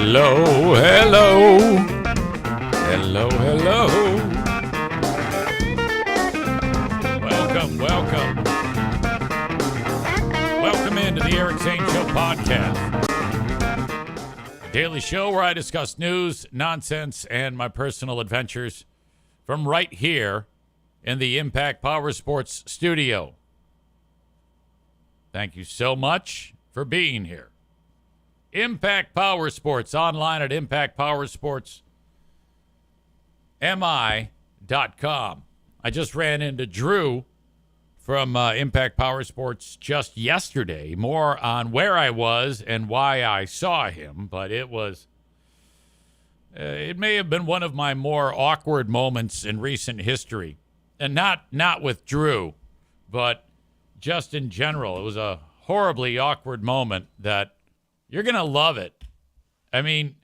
Hello, hello. Hello, hello. Welcome, welcome. Welcome into the Eric Zane Show podcast. A daily show where I discuss news, nonsense, and my personal adventures from right here in the Impact Power Sports studio. Thank you so much for being here. Impact Power Sports, online at impactpowersportsmi.com. I just ran into Drew from Impact Power Sports just yesterday. More on where I was and why I saw him, but it may have been one of my more awkward moments in recent history. And not with Drew, but just in general. It was a horribly awkward moment that you're going to love it. I mean,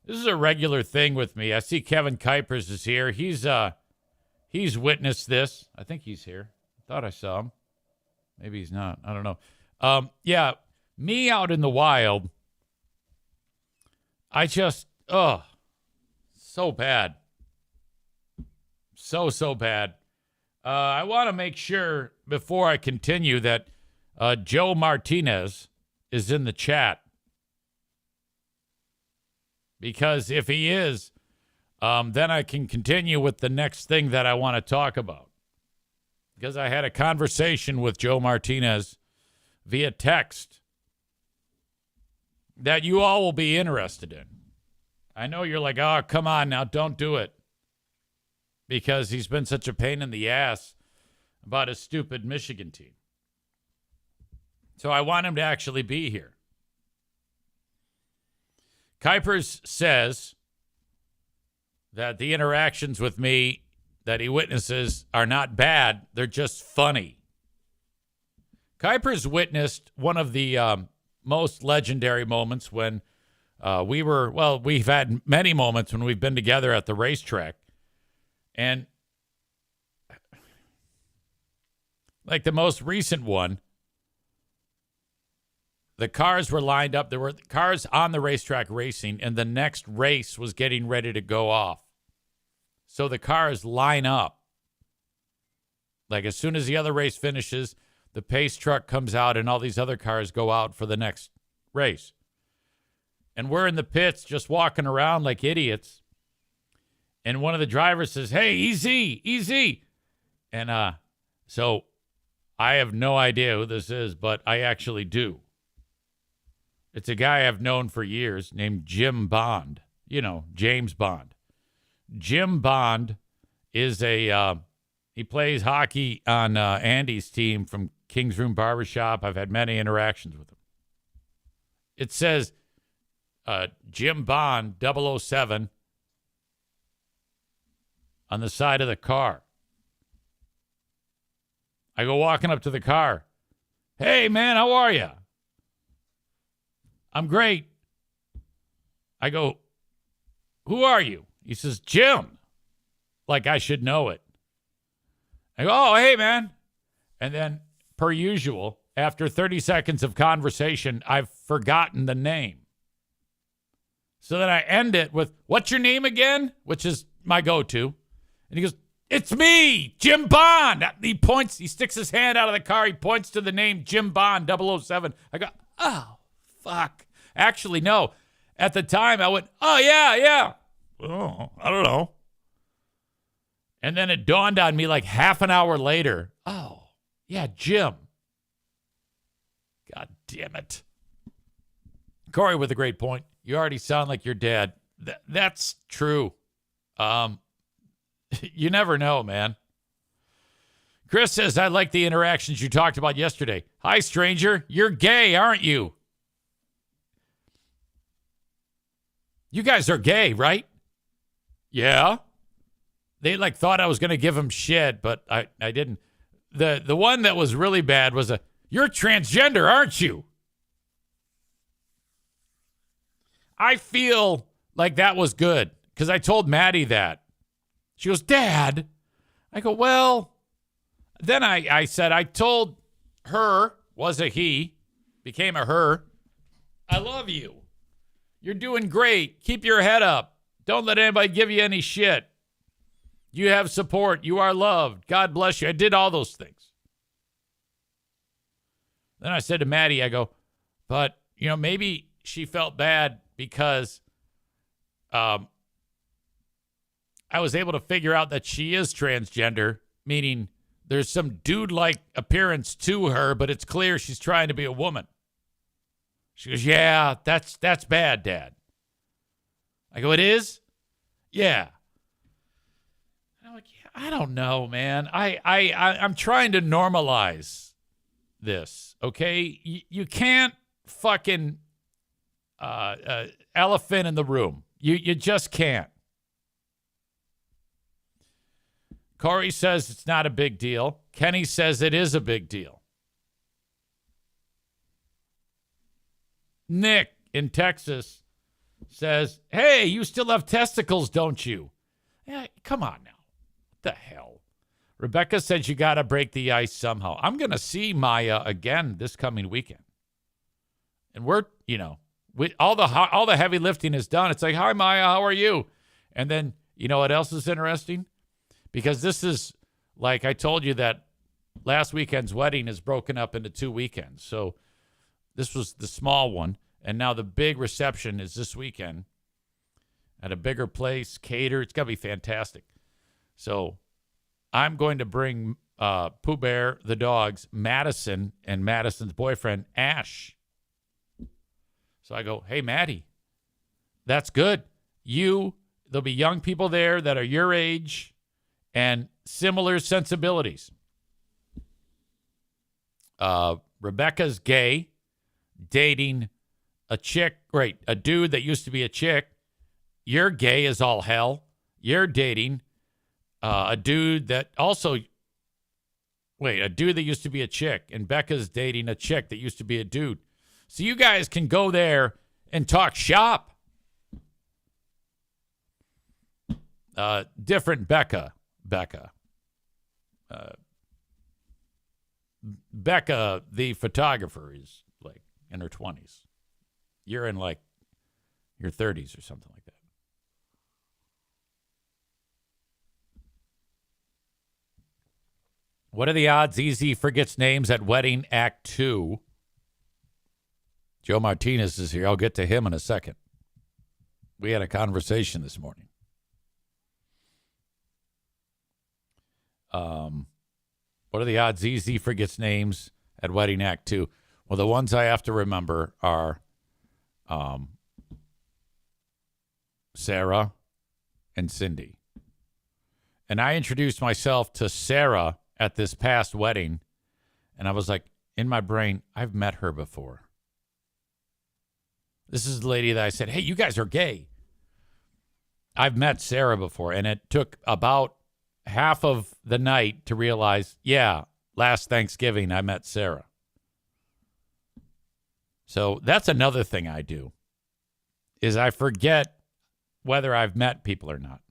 this is a regular thing with me. I see Kevin Kuipers is here. He's witnessed this. I think he's here. I thought I saw him. Maybe he's not. I don't know. Yeah, me out in the wild, I just, so bad. So bad. I want to make sure before I continue that Joe Martinez is in the chat. Because if he is, then I can continue with the next thing that I want to talk about. Because I had a conversation with Joe Martinez via text that you all will be interested in. I know you're like, oh, come on now, don't do it. Because he's been such a pain in the ass about his stupid Michigan team. So I want him to actually be here. Kuipers says that the interactions with me that he witnesses are not bad. They're just funny. Kuipers witnessed one of the most legendary moments when we've had many moments when we've been together at the racetrack. And like the most recent one, the cars were lined up. There were cars on the racetrack racing, and the next race was getting ready to go off. So the cars line up. Like as soon as the other race finishes, the pace truck comes out, and all these other cars go out for the next race. And we're in the pits just walking around like idiots. And one of the drivers says, hey, easy. And so I have no idea who this is, but I actually do. It's a guy I've known for years named Jim Bond. You know, James Bond. Jim Bond is he plays hockey on Andy's team from King's Room Barbershop. I've had many interactions with him. It says Jim Bond 007 on the side of the car. I go walking up to the car. Hey, man, how are you? I'm great. I go, who are you? He says, Jim. Like I should know it. I go, oh, hey, man. And then, per usual, after 30 seconds of conversation, I've forgotten the name. So then I end it with, what's your name again? Which is my go-to. And he goes, it's me, Jim Bond. He sticks his hand out of the car. He points to the name Jim Bond 007. I go, oh, fuck. Actually, no. At the time, I went, oh, yeah. Oh, I don't know. And then it dawned on me like half an hour later. Oh, yeah, Jim. God damn it. Corey with a great point. You already sound like your dad. That's true. You never know, man. Chris says, I like the interactions you talked about yesterday. Hi, stranger. You're gay, aren't you? You guys are gay, right? Yeah. They thought I was going to give him shit, but I didn't. The one that was really bad was you're transgender, aren't you? I feel like that was good because I told Maddie that. She goes, Dad. I go, well, then I said, I told her, was a he, became a her, I love you. You're doing great. Keep your head up. Don't let anybody give you any shit. You have support. You are loved. God bless you. I did all those things. Then I said to Maddie, I go, but, maybe she felt bad because I was able to figure out that she is transgender, meaning there's some dude-like appearance to her, but it's clear she's trying to be a woman. She goes, yeah, that's bad, Dad. I go, it is? Yeah. I'm like, yeah, I don't know, man. I'm trying to normalize this, okay? You can't fucking elephant in the room. You just can't. Corey says it's not a big deal. Kenny says it is a big deal. Nick in Texas says, hey, you still have testicles, don't you? Yeah, come on now. What the hell? Rebecca said you got to break the ice somehow. I'm going to see Maya again this coming weekend. And we're, all the heavy lifting is done. It's like, hi, Maya, how are you? And then, what else is interesting? Because this is, like I told you, that last weekend's wedding is broken up into 2 weekends. So this was the small one, and now the big reception is this weekend at a bigger place, cater. It's going to be fantastic. So I'm going to bring Pooh Bear, the dogs, Madison, and Madison's boyfriend, Ash. So I go, hey, Maddie, that's good. There'll be young people there that are your age and similar sensibilities. Rebecca's gay, dating a chick, right, a dude that used to be a chick. You're gay as all hell. You're dating a dude that used to be a chick, and Becca's dating a chick that used to be a dude. So you guys can go there and talk shop. Different Becca. Becca, the photographer, is like in her 20s. You're in like your 30s or something like that. What are the odds Easy forgets names at Wedding Act 2? Joe Martinez is here. I'll get to him in a second. We had a conversation this morning. What are the odds Easy forgets names at Wedding Act 2? Well, the ones I have to remember are Sarah and Cindy. And I introduced myself to Sarah at this past wedding, and I was like, in my brain, I've met her before. This is the lady that I said, hey, you guys are gay. I've met Sarah before, and it took about half of the night to realize, yeah, last Thanksgiving I met Sarah. So that's another thing I do, is I forget whether I've met people or not.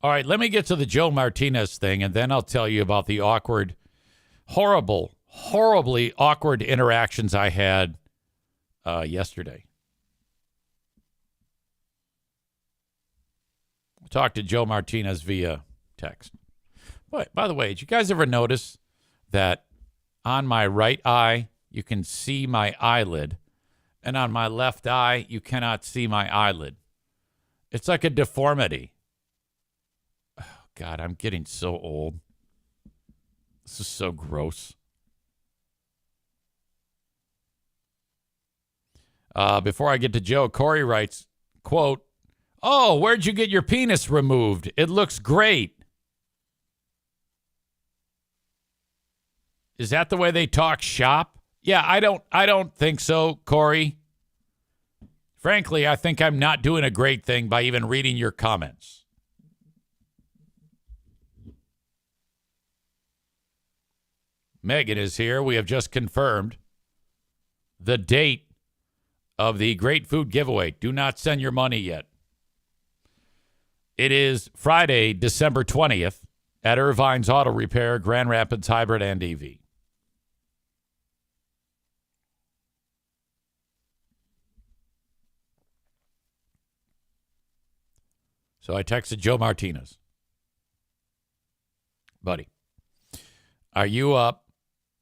All right, let me get to the Joe Martinez thing, and then I'll tell you about the horribly awkward interactions I had yesterday. Talked to Joe Martinez via text. But by the way, did you guys ever notice that on my right eye, you can see my eyelid, and on my left eye, you cannot see my eyelid? It's like a deformity. Oh, God, I'm getting so old. This is so gross. Before I get to Joe, Corey writes, quote, oh, where'd you get your penis removed? It looks great. Is that the way they talk shop? Yeah, I don't think so, Corey. Frankly, I think I'm not doing a great thing by even reading your comments. Megan is here. We have just confirmed the date of the Great Food Giveaway. Do not send your money yet. It is Friday, December 20th at Irvine's Auto Repair, Grand Rapids Hybrid and EV. So I texted Joe Martinez. Buddy, are you up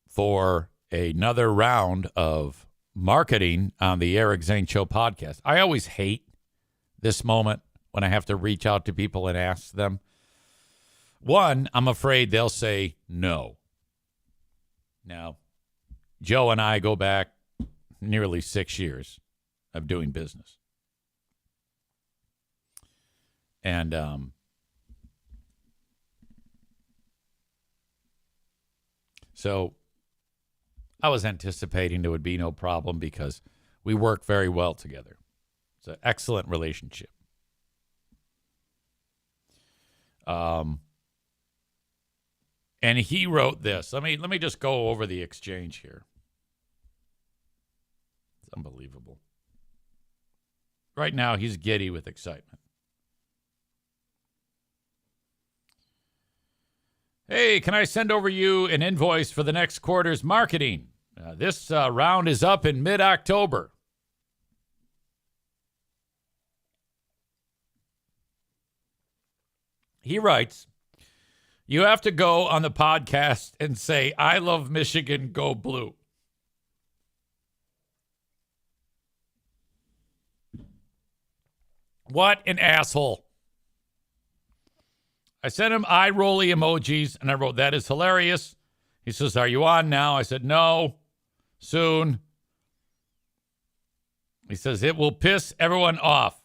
for another round of marketing on the Eric Zane Show podcast? I always hate this moment when I have to reach out to people and ask them. One, I'm afraid they'll say no. Now, Joe and I go back nearly 6 years of doing business. And so I was anticipating there would be no problem because we work very well together. It's an excellent relationship. And he wrote this. Let me just go over the exchange here. It's unbelievable. Right now, he's giddy with excitement. Hey, can I send over you an invoice for the next quarter's marketing? This round is up in mid-October. He writes, you have to go on the podcast and say, I love Michigan, go blue. What an asshole. I sent him eye-rolly emojis, and I wrote, that is hilarious. He says, are you on now? I said, no, soon. He says, it will piss everyone off.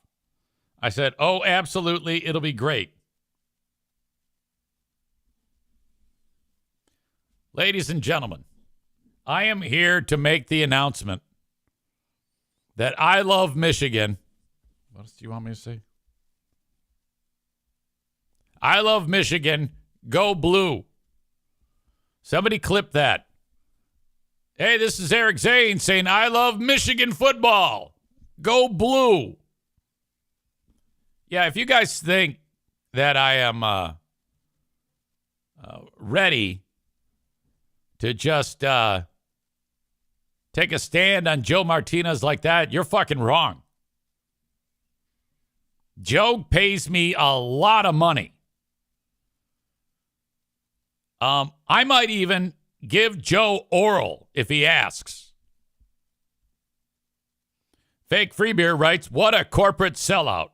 I said, oh, absolutely, it'll be great. Ladies and gentlemen, I am here to make the announcement that I love Michigan. What else do you want me to say? I love Michigan. Go blue. Somebody clip that. Hey, this is Eric Zane saying I love Michigan football. Go blue. Yeah, if you guys think that I am ready to just take a stand on Joe Martinez like that, you're fucking wrong. Joe pays me a lot of money. I might even give Joe oral if he asks. Fake Free Beer writes, what a corporate sellout.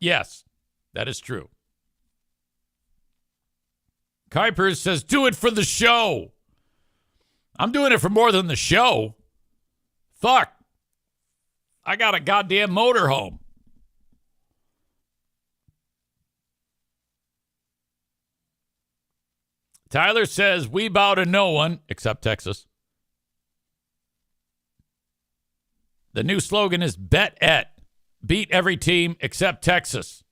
Yes, that is true. Kuipers says, do it for the show. I'm doing it for more than the show. Fuck. I got a goddamn motorhome. Tyler says, we bow to no one except Texas. The new slogan is bet et. Beat every team except Texas.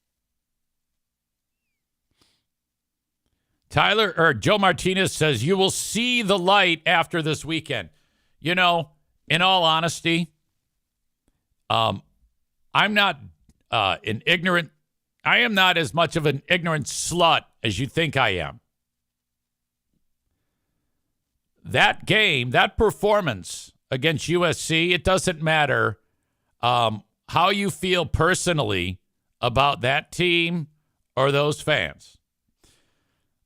Joe Martinez says, you will see the light after this weekend. You know, in all honesty, I'm not I am not as much of an ignorant slut as you think I am. That game, that performance against USC, it doesn't matter how you feel personally about that team or those fans.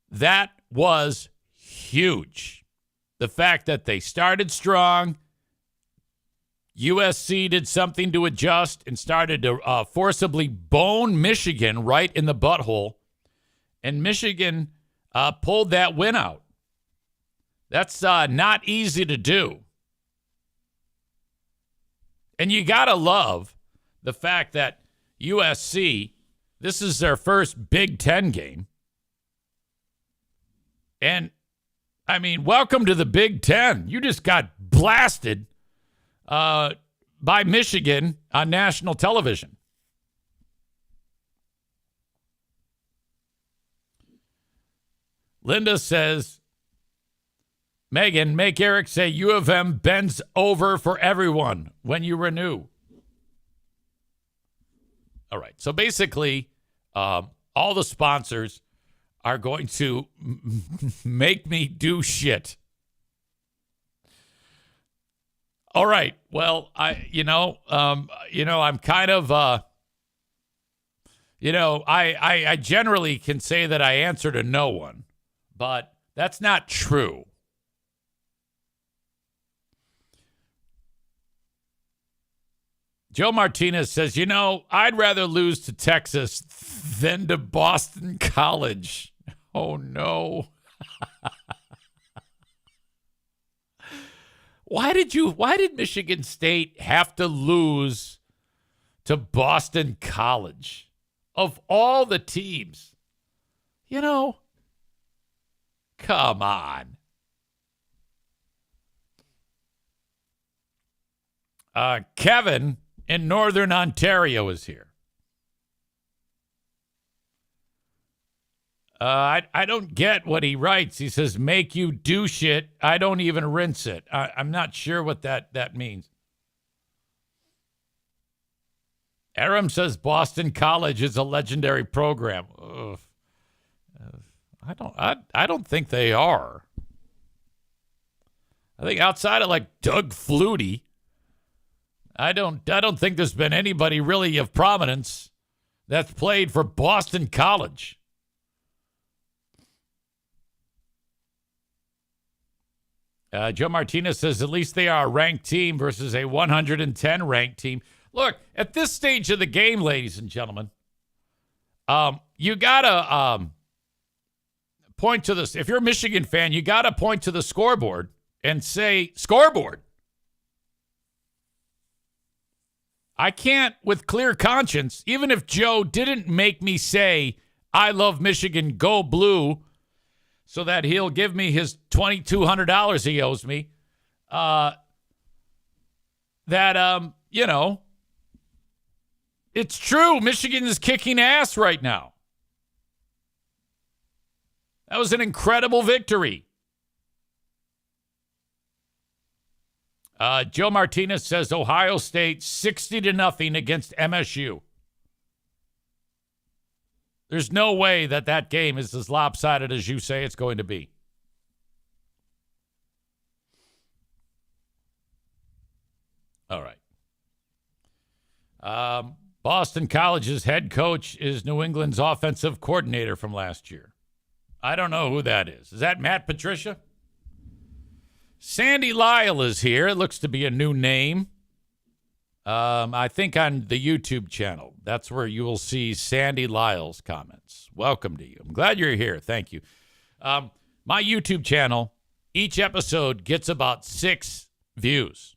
That was huge. The fact that they started strong, USC did something to adjust and started to forcibly bone Michigan right in the butthole, and Michigan pulled that win out. That's not easy to do. And you got to love the fact that USC, this is their first Big Ten game. And, I mean, welcome to the Big Ten. You just got blasted by Michigan on national television. Linda says, Megan, make Eric say U of M bends over for everyone when you renew. All right. So basically, all the sponsors are going to make me do shit. All right. Well, I'm kind of I generally can say that I answer to no one, but that's not true. Joe Martinez says, I'd rather lose to Texas than to Boston College. Oh, no. Why did Michigan State have to lose to Boston College? Of all the teams, come on. Kevin in Northern Ontario is here. I don't get what he writes. He says, make you do shit. I don't even rinse it. I'm not sure what that means. Aram says Boston College is a legendary program. Ugh. I don't think they are. I think outside of like Doug Flutie, I don't think there's been anybody really of prominence that's played for Boston College. Joe Martinez says at least they are a ranked team versus a 110 ranked team. Look, at this stage of the game, ladies and gentlemen, you got to point to this. If you're a Michigan fan, you got to point to the scoreboard and say, scoreboard. I can't, with clear conscience, even if Joe didn't make me say, I love Michigan, go blue, so that he'll give me his $2,200 he owes me, it's true. Michigan is kicking ass right now. That was an incredible victory. Joe Martinez says Ohio State 60-0 against MSU. There's no way that game is as lopsided as you say it's going to be. All right. Boston College's head coach is New England's offensive coordinator from last year. I don't know who that is. Is that Matt Patricia? Sandy Lyle is here. It looks to be a new name. I think on the YouTube channel. That's where you will see Sandy Lyle's comments. Welcome to you. I'm glad you're here. Thank you. My YouTube channel, each episode gets about 6 views.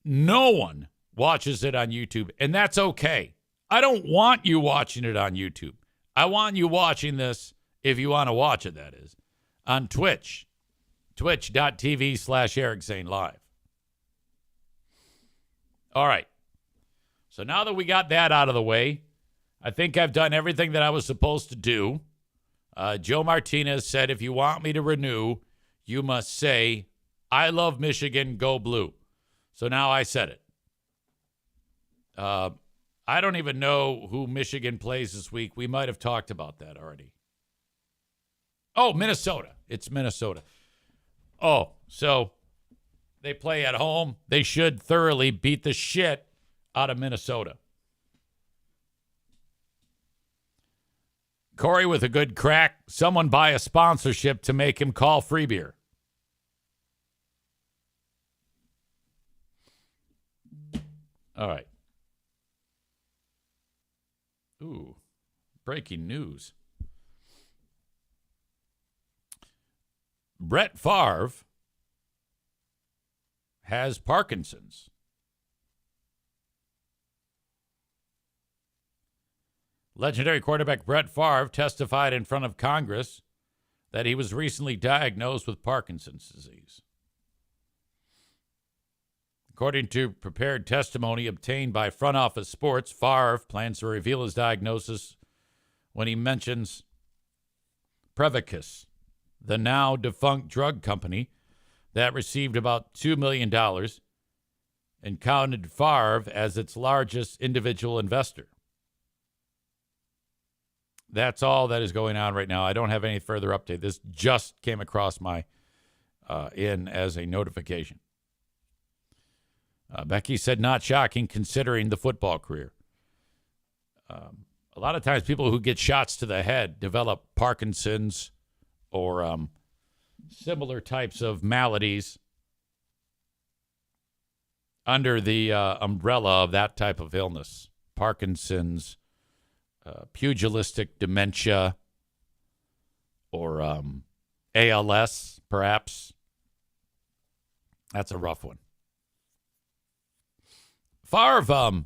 No one watches it on YouTube, and that's okay. I don't want you watching it on YouTube. I want you watching this, if you want to watch it, that is, on Twitch. Twitch.tv/Eric Zane Live. All right. So now that we got that out of the way, I think I've done everything that I was supposed to do. Joe Martinez said, if you want me to renew, you must say, I love Michigan, go blue. So now I said it. I don't even know who Michigan plays this week. We might have talked about that already. Oh, Minnesota. It's Minnesota. Oh, so they play at home. They should thoroughly beat the shit out of Minnesota. Corey with a good crack. Someone buy a sponsorship to make him call free beer. All right. Ooh, breaking news. Brett Favre has Parkinson's. Legendary quarterback Brett Favre testified in front of Congress that he was recently diagnosed with Parkinson's disease. According to prepared testimony obtained by Front Office Sports, Favre plans to reveal his diagnosis when he mentions Prevacus, the now defunct drug company that received about $2 million and counted Favre as its largest individual investor. That's all that is going on right now. I don't have any further update. This just came across my in as a notification. Becky said, not shocking considering the football career. A lot of times people who get shots to the head develop Parkinson's or similar types of maladies under the umbrella of that type of illness. Parkinson's, pugilistic dementia, or ALS, perhaps. That's a rough one. Favre,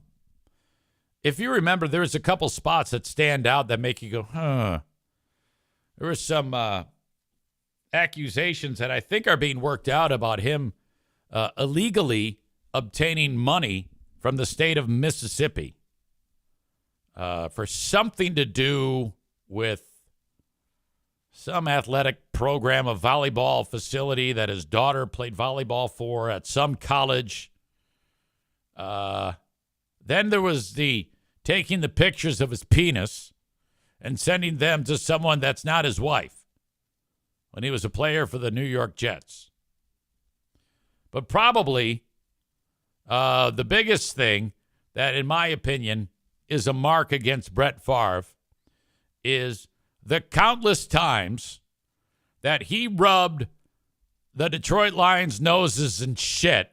if you remember, there's a couple spots that stand out that make you go, huh. There were some accusations that I think are being worked out about him illegally obtaining money from the state of Mississippi for something to do with some athletic program, a volleyball facility that his daughter played volleyball for at some college. Then there was the taking the pictures of his penis and sending them to someone that's not his wife when he was a player for the New York Jets. But probably the biggest thing that, in my opinion, is a mark against Brett Favre is the countless times that he rubbed the Detroit Lions' noses and shit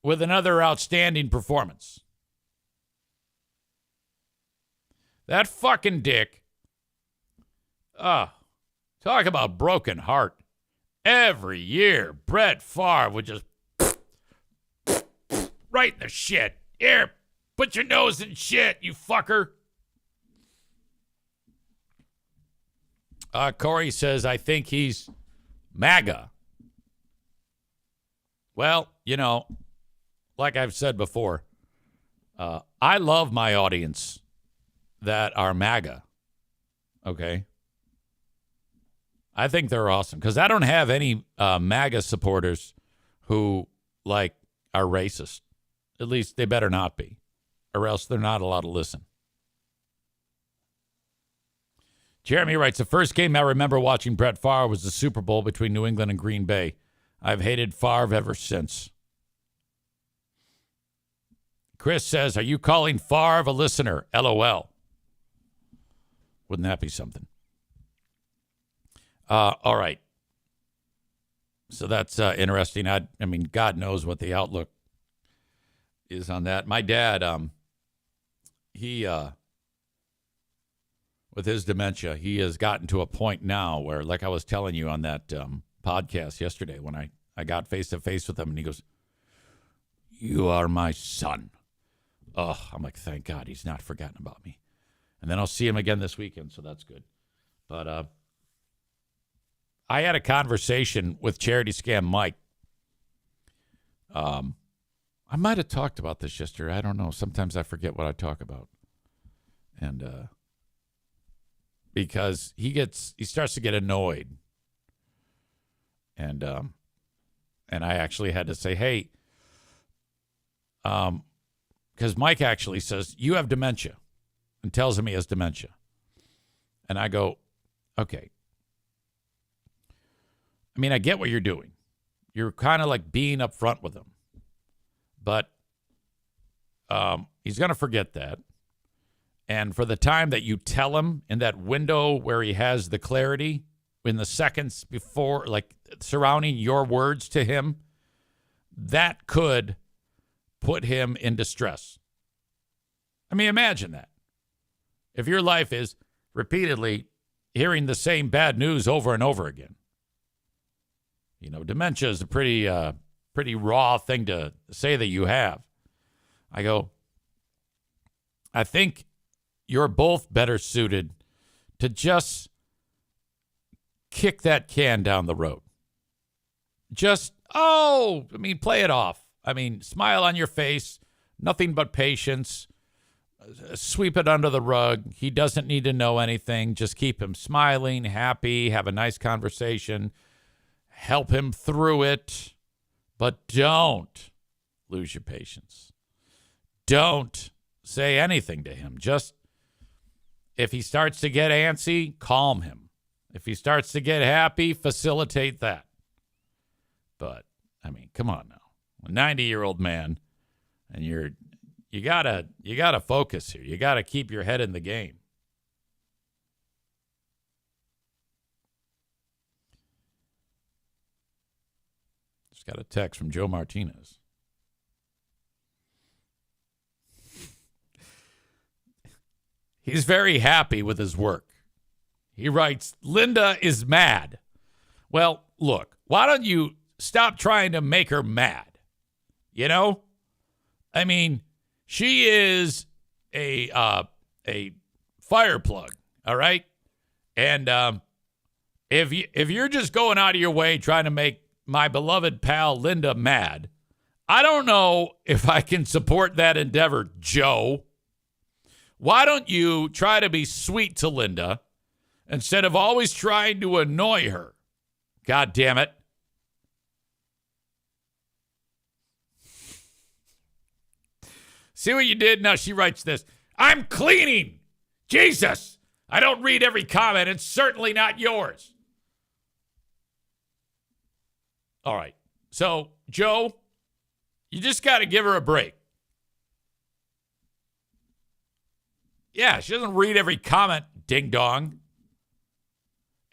with another outstanding performance. That fucking dick. Talk about broken heart. Every year, Brett Favre would just right in the shit. Here, put your nose in shit, you fucker. Corey says, I think he's MAGA. Well, like I've said before, I love my audience that are MAGA. Okay? I think they're awesome because I don't have any MAGA supporters who, are racist. At least they better not be, or else they're not allowed to listen. Jeremy writes, the first game I remember watching Brett Favre was the Super Bowl between New England and Green Bay. I've hated Favre ever since. Chris says, are you calling Favre a listener? LOL. Wouldn't that be something? All right. So that's interesting. I mean, God knows what the outlook is on that. My dad, he, with his dementia, he has gotten to a point now where, like I was telling you on that podcast yesterday when I got face-to-face with him, and he goes, you are my son. Oh, I'm like, thank God he's not forgotten about me. And then I'll see him again this weekend, so that's good. But I had a conversation with Charity Scam Mike. I might have talked about this yesterday. I don't know. Sometimes I forget what I talk about. And because he starts to get annoyed. And I actually had to say, hey, because Mike actually says, you have dementia, and tells him he has dementia. And I go, okay. I mean, I get what you're doing. You're kind of like being upfront with him. But he's going to forget that. And for the time that you tell him in that window where he has the clarity, in the seconds before, like surrounding your words to him, that could put him in distress. I mean, imagine that. If your life is repeatedly hearing the same bad news over and over again. Dementia is a pretty raw thing to say that you have. I go, I think you're both better suited to just kick that can down the road. Play it off. Smile on your face, nothing but patience. Sweep it under the rug. He doesn't need to know anything. Just keep him smiling, happy, have a nice conversation, help him through it, but don't lose your patience. Don't say anything to him. Just, if he starts to get antsy, calm him. If he starts to get happy, facilitate that. But, come on now. A 90-year-old man, and you're You gotta focus here. You gotta keep your head in the game. Just got a text from Joe Martinez. He's very happy with his work. He writes, Linda is mad. Well, look, why don't you stop trying to make her mad? You know? I mean, she is a fire plug, all right? And if you're just going out of your way trying to make my beloved pal Linda mad, I don't know if I can support that endeavor, Joe. Why don't you try to be sweet to Linda instead of always trying to annoy her? God damn it. See what you did? Now she writes this. I'm cleaning. Jesus. I don't read every comment. It's certainly not yours. All right. So, Joe, you just got to give her a break. Yeah, she doesn't read every comment, ding dong.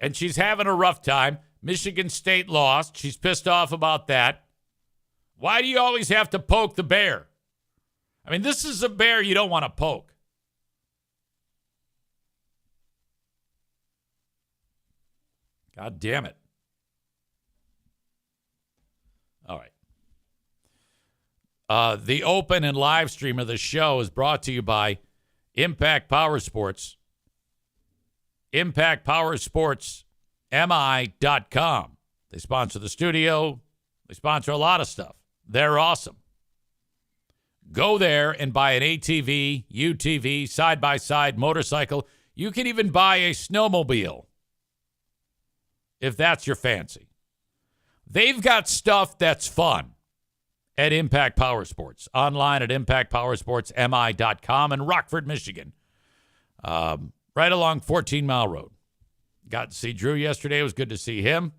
And she's having a rough time. Michigan State lost. She's pissed off about that. Why do you always have to poke the bear? I mean, this is a bear you don't want to poke. God damn it. All right. The open and live stream of the show is brought to you by Impact Power Sports. ImpactPowerSportsMI.com. They sponsor the studio. They sponsor a lot of stuff. They're awesome. Go there and buy an ATV, UTV, side-by-side motorcycle. You can even buy a snowmobile if that's your fancy. They've got stuff that's fun at Impact Power Sports. Online at ImpactPowerSportsMI.com in Rockford, Michigan. Right along 14 Mile Road. Got to see Drew yesterday. It was good to see him.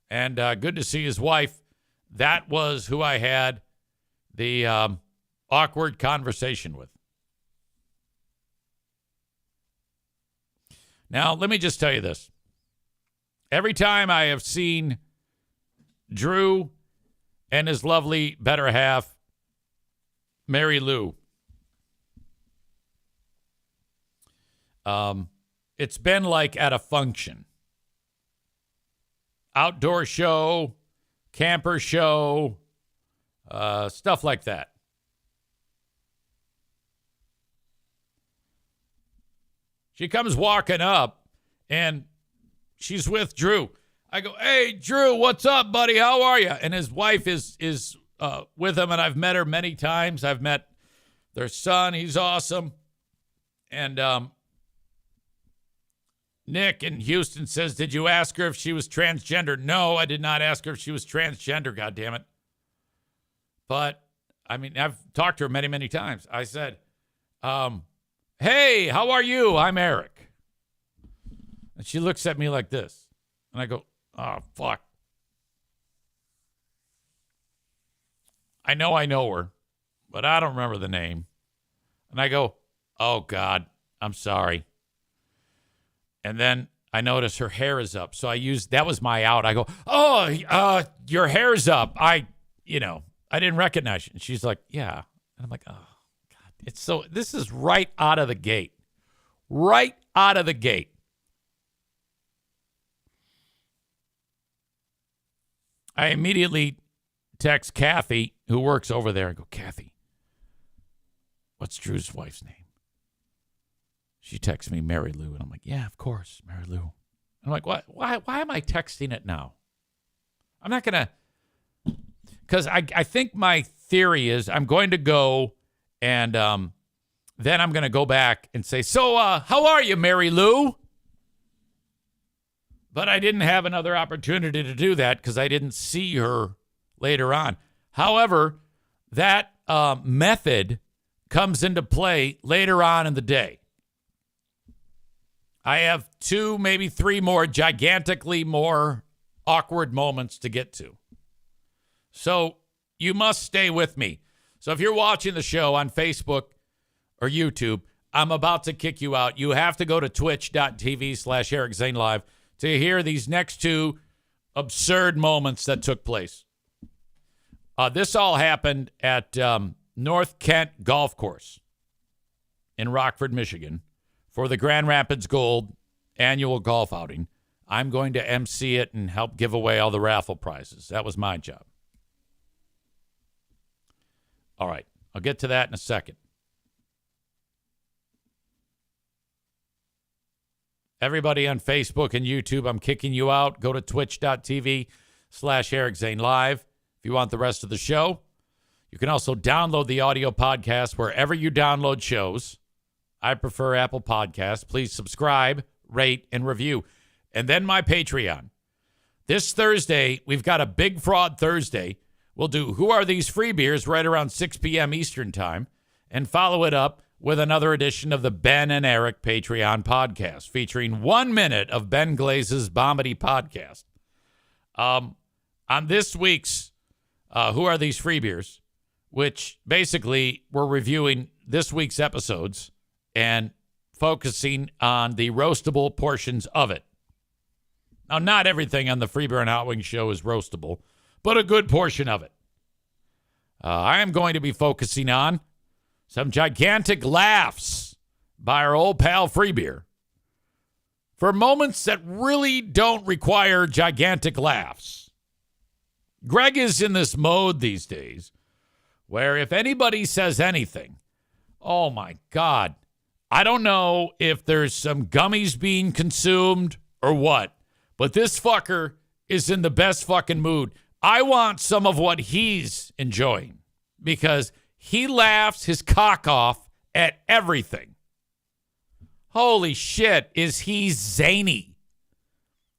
And good to see his wife. That was who I had the awkward conversation with. Now, let me just tell you this. Every time I have seen Drew and his lovely better half, Mary Lou, it's been like at a function. Outdoor show, camper show, stuff like that. She comes walking up, and she's with Drew. I go, hey, Drew, what's up, buddy? How are you? And his wife is with him, and I've met her many times. I've met their son. He's awesome. And Nick in Houston says, did you ask her if she was transgender? No, I did not ask her if she was transgender, goddammit. But, I mean, I've talked to her many, many times. I said, hey, how are you? I'm Eric. And she looks at me like this. And I go, oh, fuck. I know her, but I don't remember the name. And I go, oh, God, I'm sorry. And then I notice her hair is up. So that was my out. I go, oh, your hair's up. I didn't recognize you. And she's like, yeah. And I'm like, oh, God. This is right out of the gate. Right out of the gate. I immediately text Kathy, who works over there, and go, Kathy, what's Drew's wife's name? She texts me Mary Lou, and I'm like, yeah, of course, Mary Lou. I'm like, what? Why am I texting it now? I'm not going to, because I think my theory is I'm going to go and then I'm going to go back and say, so how are you, Mary Lou? But I didn't have another opportunity to do that because I didn't see her later on. However, that method comes into play later on in the day. I have 2, maybe 3 more gigantically more awkward moments to get to. So you must stay with me. So if you're watching the show on Facebook or YouTube, I'm about to kick you out. You have to go to twitch.tv/Eric Zane Live to hear these next two absurd moments that took place. This all happened at North Kent Golf Course in Rockford, Michigan for the Grand Rapids Gold annual golf outing. I'm going to MC it and help give away all the raffle prizes. That was my job. All right. I'll get to that in a second. Everybody on Facebook and YouTube, I'm kicking you out. Go to twitch.tv/Eric Zane Live if you want the rest of the show. You can also download the audio podcast wherever you download shows. I prefer Apple Podcasts. Please subscribe, rate, and review. And then my Patreon. This Thursday, we've got a Big Fraud Thursday. We'll do Who Are These Free Beers right around 6 p.m. Eastern Time and follow it up with another edition of the Ben and Eric Patreon podcast featuring 1 minute of Ben Glaze's Bombity podcast. On this week's Who Are These Free Beers, which basically we're reviewing this week's episodes and focusing on the roastable portions of it. Now, not everything on the Free Beer and Hot Wings show is roastable, but a good portion of it. I am going to be focusing on some gigantic laughs by our old pal Free Beer for moments that really don't require gigantic laughs. Greg is in this mode these days where if anybody says anything, oh my God, I don't know if there's some gummies being consumed or what, but this fucker is in the best fucking mood. I want some of what he's enjoying because he laughs his cock off at everything. Holy shit, is he zany?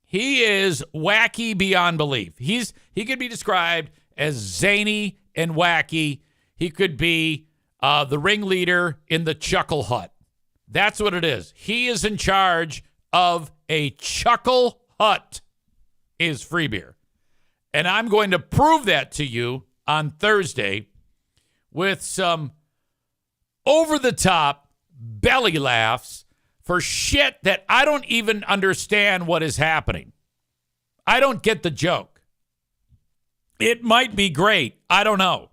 He is wacky beyond belief. He could be described as zany and wacky. He could be the ringleader in the Chuckle Hut. That's what it is. He is in charge of a Chuckle Hut, is Free Beer. And I'm going to prove that to you on Thursday with some over-the-top belly laughs for shit that I don't even understand what is happening. I don't get the joke. It might be great. I don't know.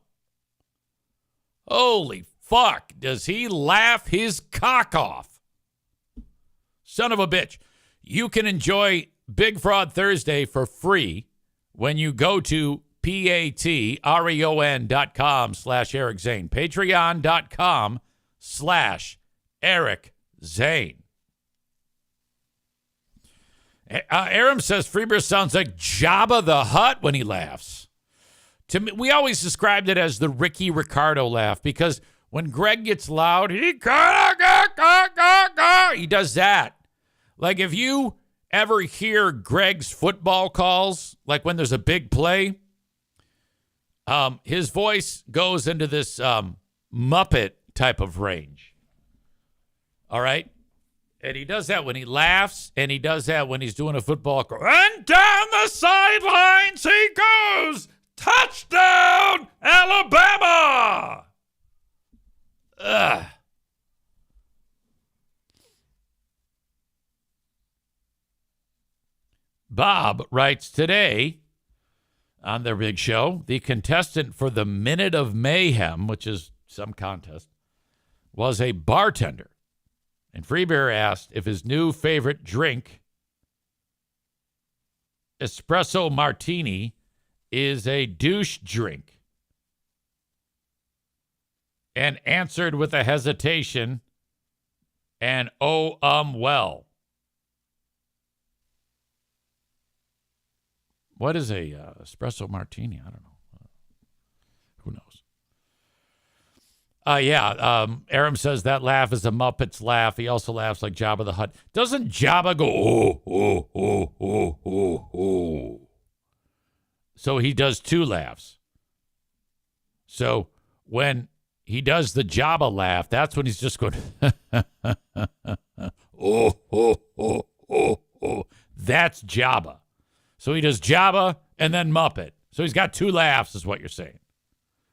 Holy fuck, does he laugh his cock off? Son of a bitch. You can enjoy Big Fraud Thursday for free when you go to patreon.com/Eric Zane. Patreon.com/Eric Zane. Aram says Free Beer sounds like Jabba the Hutt when he laughs. To me, we always described it as the Ricky Ricardo laugh because when Greg gets loud, he does that. Like if you ever hear Greg's football calls, like when there's a big play, his voice goes into this Muppet type of range. All right? And he does that when he laughs, and he does that when he's doing a football call. And down the sidelines he goes! Touchdown, Alabama! Ugh. Bob writes today on their big show, the contestant for the Minute of Mayhem, which is some contest, was a bartender. And Free Beer asked if his new favorite drink, espresso martini, is a douche drink. And answered with a hesitation and well. What is a espresso martini? I don't know. Who knows? Aram says that laugh is a Muppet's laugh. He also laughs like Jabba the Hutt. Doesn't Jabba go, oh, oh, oh, oh, oh, oh? So he does two laughs. So when he does the Jabba laugh, that's when he's just going, oh, oh, oh, oh, oh. That's Jabba. So he does Jabba and then Muppet. So he's got two laughs is what you're saying.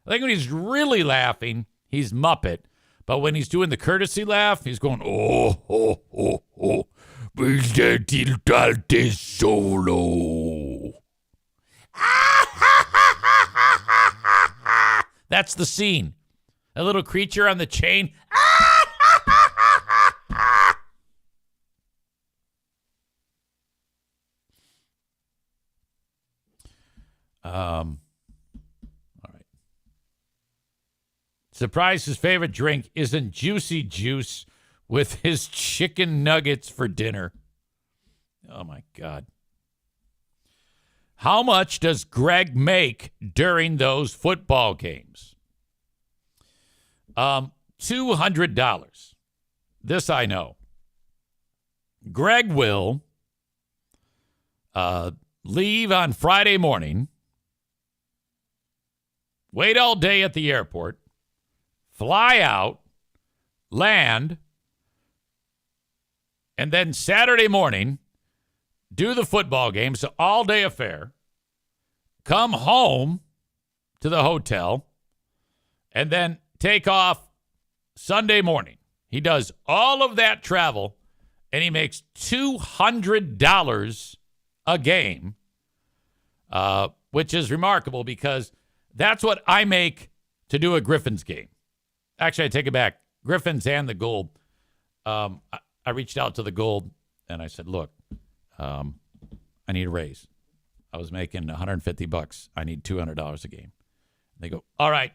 I think when he's really laughing, he's Muppet. But when he's doing the courtesy laugh, he's going, oh, oh, oh, oh, Presidente solo. That's the scene. A little creature on the chain. All right. Surprised his favorite drink isn't juicy juice with his chicken nuggets for dinner. Oh, my God. How much does Greg make during those football games? $200. This I know. Greg will leave on Friday morning, wait all day at the airport, fly out, land, and then Saturday morning, do the football game, so all-day affair, come home to the hotel, and then take off Sunday morning. He does all of that travel, and he makes $200 a game, which is remarkable because that's what I make to do a Griffins game. Actually, I take it back. Griffins and the Gold. I reached out to the Gold, and I said, look, I need a raise. I was making $150. I need $200 a game. They go, all right,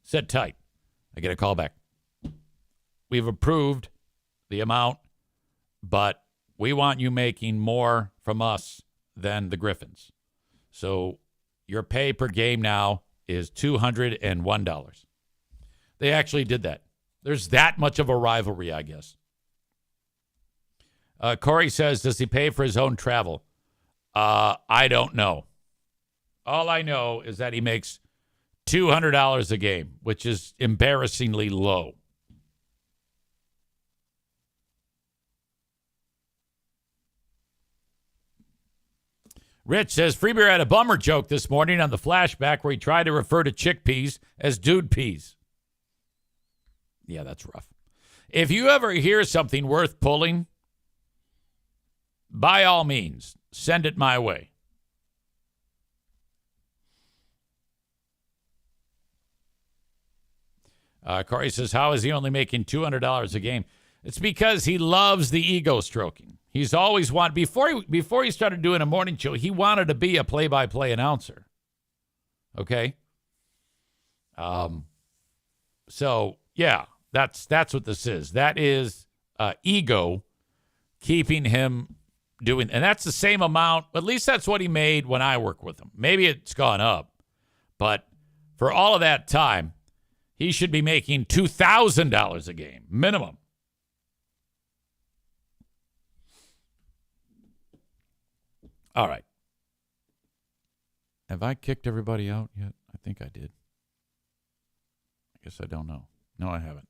sit tight. I get a call back. We've approved the amount, but we want you making more from us than the Griffins. So your pay per game now is $201. They actually did that. There's that much of a rivalry, I guess. Corey says, does he pay for his own travel? I don't know. All I know is that he makes $200 a game, which is embarrassingly low. Rich says, Freebeer had a bummer joke this morning on the flashback where he tried to refer to chickpeas as dude peas. Yeah, that's rough. If you ever hear something worth pulling, by all means, send it my way. Corey says, how is he only making $200 a game? It's because he loves the ego stroking. He's always wanted, before he started doing a morning show, he wanted to be a play-by-play announcer. Okay? So, yeah, that's what this is. That is ego keeping him doing, and that's the same amount, at least that's what he made when I work with him. Maybe it's gone up, but for all of that time, he should be making $2,000 a game, minimum. All right. Have I kicked everybody out yet? I think I did. I guess I don't know. No, I haven't.